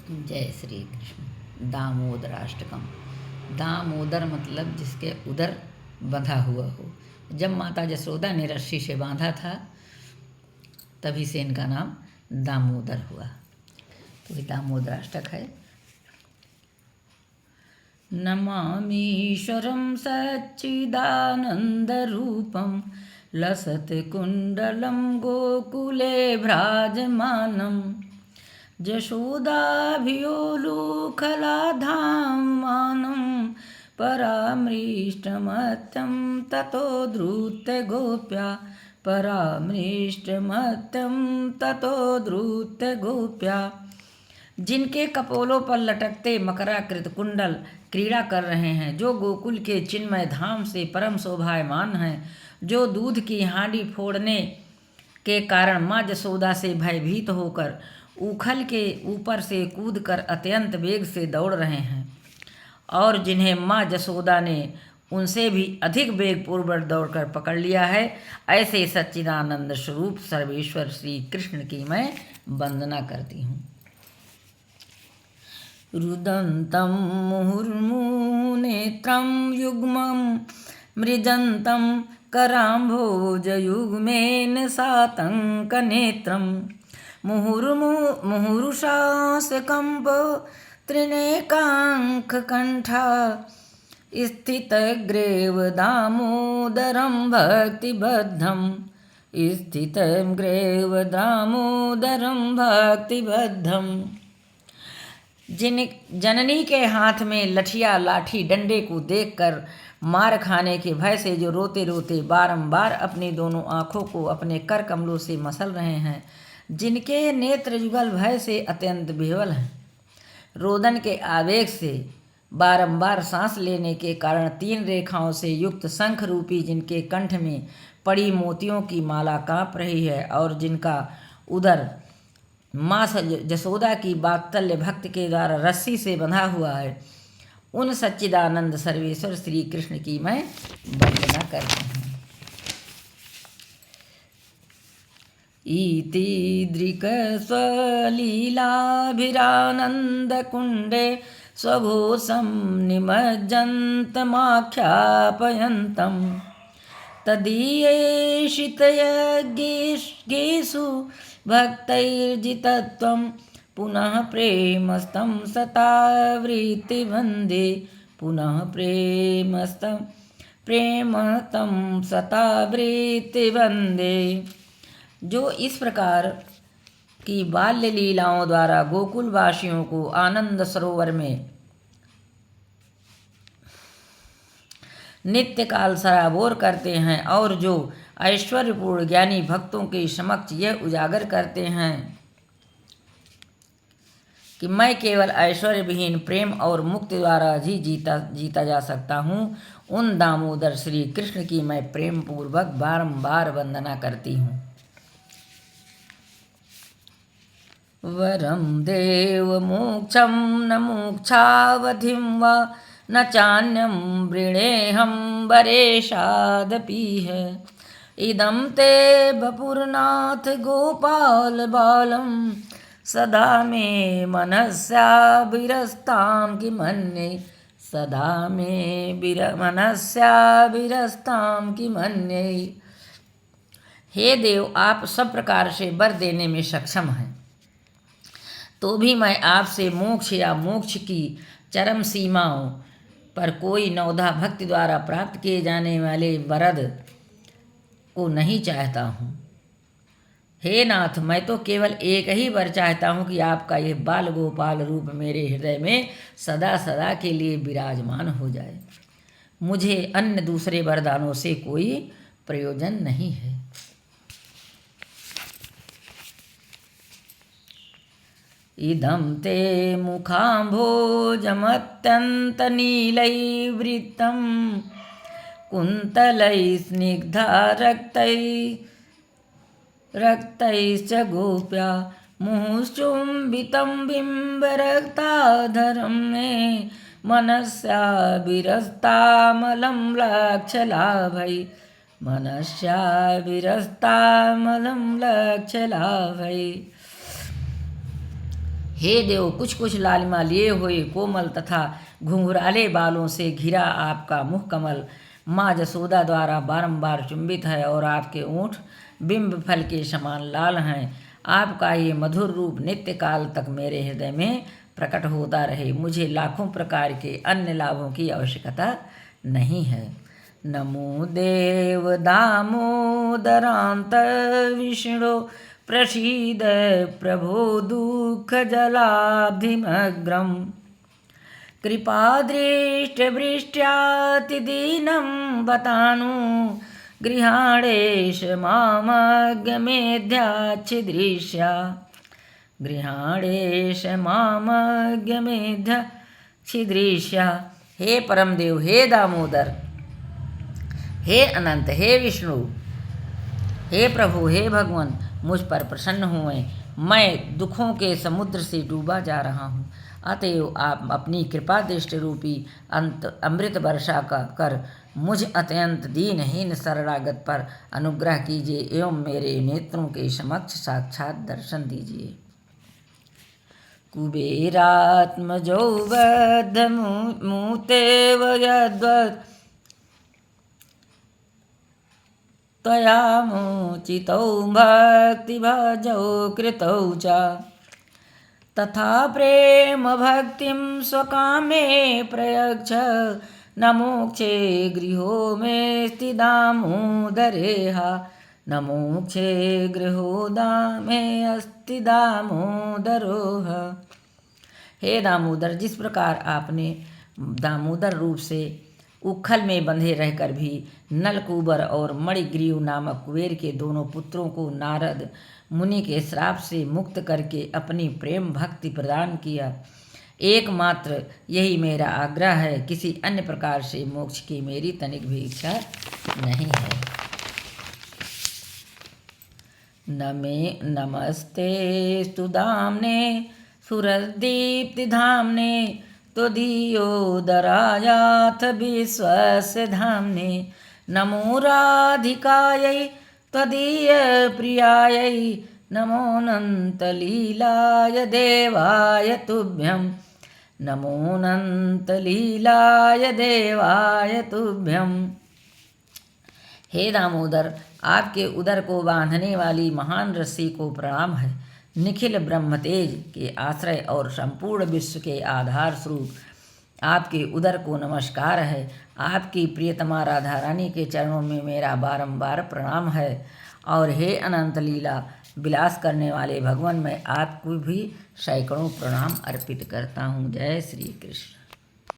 जय श्री कृष्ण। दामोदराष्टकम। दामोदर मतलब जिसके उदर बंधा हुआ हो। जब माता यशोदा ने रस्सी से बांधा था तभी से इनका नाम दामोदर हुआ। तो ये दामोदराष्टक है। नमामीश्वरं सच्चिदानन्दरूपं लसत्कुण्डलं गोकुले भ्राजमानं यशोदाभियोलुखलाधामानं परामृष्टमत्यं ततो धृत्य गोप्या परामृष्टमत्यं ततो धृत्य गोप्या। जिनके कपोलों पर लटकते मकराकृत कुंडल क्रीड़ा कर रहे हैं, जो गोकुल के चिन्मय धाम से परम शोभायमान हैं, जो दूध की हांडी फोड़ने के कारण माँ यशोदा से भयभीत होकर उखल के ऊपर से कूदकर अत्यंत वेग से दौड़ रहे हैं, और जिन्हें माँ यशोदा ने उनसे भी अधिक वेग पूर्वक दौड़कर पकड़ लिया है, ऐसे सच्चिदानंद स्वरूप सर्वेश्वर श्री कृष्ण की मैं वंदना करती हूँ। रुदन्तं मुहुर्मुनेत्रं युग्मं मृजन्तं कराम्भोजयुग्मेन सातङ्कनेत्रं मुहुरुषासकम्प त्रिनेकाङ्ककण्ठा स्थितग्रेव दामोदरं भक्तिबद्धं स्थितग्रेव दामोदरं भक्तिबद्धम्। जिन जननी के हाथ में लठिया लाठी डंडे को देखकर मार खाने के भय से जो रोते रोते बारंबार अपनी दोनों आँखों को अपने कर कमलों से मसल रहे हैं, जिनके नेत्र युगल भय से अत्यंत विह्वल हैं, रोदन के आवेग से बारंबार सांस लेने के कारण 3 रेखाओं से युक्त शंख रूपी जिनके कंठ में पड़ी मोतियों की माला काँप रही है, और जिनका उदर माँ यशोदा की वात्सल्य भक्त के द्वारा रस्सी से बंधा हुआ है, उन सच्चिदानंद सर्वेश्वर श्री कृष्ण की मैं वंदना करती हूँ। ईतिदृक् स्वलीलाभिरानन्दकुण्डे स्वघोषं निमज्जन्तमाख्यापयन्तं तदीयेषितयज्ञेषु भक्तैर्जितत्वं पुनः प्रेमस्तं सतावृत्तिवन्दे पुनः प्रेमस्तं सतावृत्तिवन्दे। जो इस प्रकार की बाल्य लीलाओं द्वारा गोकुलवासियों को आनंद सरोवर में नित्य काल सराबोर करते हैं, और जो ऐश्वर्यपूर्ण ज्ञानी भक्तों के समक्ष यह उजागर करते हैं कि मैं केवल ऐश्वर्य विहीन प्रेम और मुक्ति द्वारा ही जीता जा सकता हूँ, उन दामोदर श्री कृष्ण की मैं प्रेम पूर्वक बारंबार वंदना करती हूँ। वरम देव मोक्षम न मोक्षावधिं वा न चान्यं वृणेऽहं वरेशादपि है। इदं ते वपुरनाथ गोपाल बालं सदा मे मनस्याभिरस्तां किमन्ये सदा मे मनस्याभिरस्तां किमन्ये। हे देव, आप सब प्रकार से वर देने में सक्षम हैं, तो भी मैं आपसे मोक्ष या मोक्ष की चरम सीमाओं पर कोई नवधा भक्ति द्वारा प्राप्त किए जाने वाले वरद को नहीं चाहता हूँ। हे नाथ, मैं तो केवल एक ही वर चाहता हूँ कि आपका यह बाल गोपाल रूप मेरे हृदय में सदा सदा के लिए विराजमान हो जाए। मुझे अन्य दूसरे वरदानों से कोई प्रयोजन नहीं है। इदं ते मुखाम्भोजमत्यन्तनीलैर्वृत्तं कुन्तलैस्निग्धारक्तैश्च गोप्या मुहुश्चुम्बितं बिम्बरक्ताधरं मे मनस्याभिरस्तामलं लाक्षलाभै मनस्याभिरस्तामलं लाक्षलाभै। हे देव, कुछ कुछ लालिमा लिए हुए कोमल तथा घुंघराले बालों से घिरा आपका मुख कमल माँ जसोदा द्वारा बारंबार चुंबित है और आपके ओंठ बिंब फल के समान लाल हैं। आपका ये मधुर रूप नित्य काल तक मेरे हृदय में प्रकट होता रहे। मुझे लाखों प्रकार के अन्य लाभों की आवश्यकता नहीं है। नमो देव दामोदरांत विष्णु प्रसीद प्रभो दुःख जलाब्धिमग्रम कृपादृष्टवृष्ट्यातिदीनं बतानु गृहाणेश मामज्ञमेध्याच्छिदृश्या गृहाणेश मामज्ञमेध्याच्छिदृश्या। हे परमदेव, हे दामोदर, हे अनंत, हे विष्णु, हे प्रभु, हे भगवान, मुझ पर प्रसन्न हुए। मैं दुखों के समुद्र से डूबा जा रहा हूँ, अतएव आप अपनी कृपा दृष्टि रूपी अमृत वर्षा कर मुझ अत्यंत दीनहीन शरणागत पर अनुग्रह कीजिए एवं मेरे नेत्रों के समक्ष साक्षात दर्शन दीजिए। कुबेरात्मजो बद्धमूतेव यद्वत् त्वयामुचितौ भक्तिभजौ कृतौ च तथा प्रेम भक्तिं स्वकामे प्रयच्छ न मोक्षे गृहो मे दामोदरेहा न मोक्षे गृहो मे अस्ति दामोदरोह। हे दामोदर, जिस प्रकार आपने दामोदर रूप से उखल में बंधे रहकर भी नलकूबर और मणिग्रीव नामक कुबेर के दोनों पुत्रों को नारद मुनि के श्राप से मुक्त करके अपनी प्रेम भक्ति प्रदान किया, एकमात्र यही मेरा आग्रह है। किसी अन्य प्रकार से मोक्ष की मेरी तनिक भी इच्छा नहीं है। नमस्ते स्तुदाम्ने सुरदीप्तिधाम्ने त्वदीयोदरायाथ विश्वस्य धाम्ने नमो राधिकायै त्वदीयप्रियायै नमोऽनन्तलीलाय देवाय तुभ्यं नमोऽनन्तलीलाय देवाय तुभ्यं। हे दामोदर, आपके उदर को बांधने वाली महान रस्सी को प्रणाम है। निखिल ब्रह्मतेज के आश्रय और संपूर्ण विश्व के आधार स्वरूप आपके उदर को नमस्कार है। आपकी प्रियतमा राधा रानी के चरणों में मेरा बारंबार प्रणाम है। और हे अनंत लीला विलास करने वाले भगवान, मैं आपको भी सैकड़ों प्रणाम अर्पित करता हूँ। जय श्री कृष्ण।